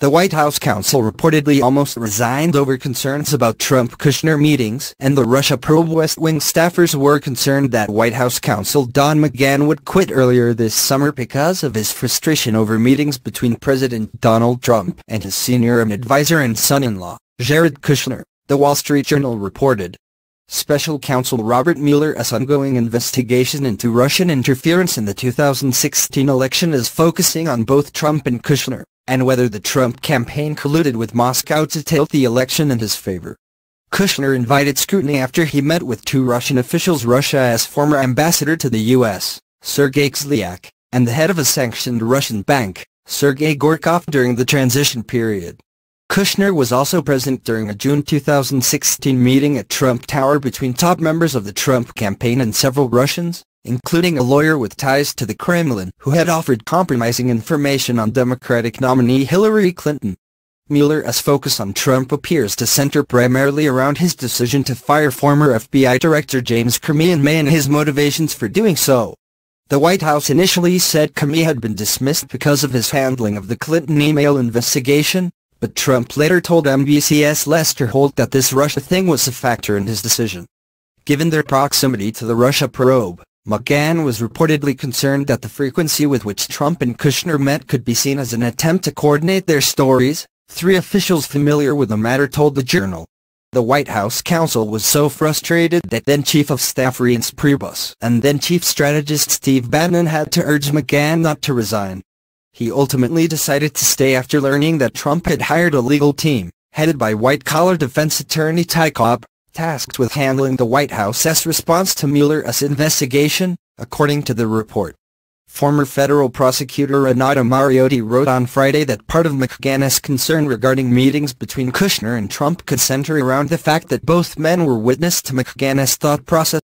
The White House counsel reportedly almost resigned over concerns about Trump Kushner meetings, and the Russia probe. West Wing staffers were concerned that White House counsel Don McGahn would quit earlier this summer because of his frustration over meetings between President Donald Trump and his senior advisor and son-in-law, Jared Kushner, The Wall Street Journal reported. Special counsel Robert Mueller's ongoing investigation into Russian interference in the 2016 election is focusing on both Trump and Kushner, and whether the Trump campaign colluded with Moscow to tilt the election in his favor. Kushner invited scrutiny after he met with two Russian officials: Russia's former ambassador to the U.S., Sergei Kislyak, and the head of a sanctioned Russian bank, Sergei Gorkov, during the transition period. Kushner was also present during a June 2016 meeting at Trump Tower between top members of the Trump campaign and several Russians, including a lawyer with ties to the Kremlin who had offered compromising information on Democratic nominee Hillary Clinton. Mueller's focus on Trump appears to center primarily around his decision to fire former FBI Director James Comey in May and his motivations for doing so. The White House initially said Comey had been dismissed because of his handling of the Clinton email investigation, but Trump later told NBC's Lester Holt that this Russia thing was a factor in his decision. Given their proximity to the Russia probe, McGahn was reportedly concerned that the frequency with which Trump and Kushner met could be seen as an attempt to coordinate their stories, three officials familiar with the matter told the Journal. The White House counsel was so frustrated that then-Chief of Staff Reince Priebus and then-Chief Strategist Steve Bannon had to urge McGahn not to resign. He ultimately decided to stay after learning that Trump had hired a legal team, headed by white-collar defense attorney Ty Cobb, tasked with handling the White House's response to Mueller's investigation, according to the report. Former federal prosecutor Renata Mariotti wrote on Friday that part of McGahn's concern regarding meetings between Kushner and Trump could center around the fact that both men were witness to McGahn's thought process.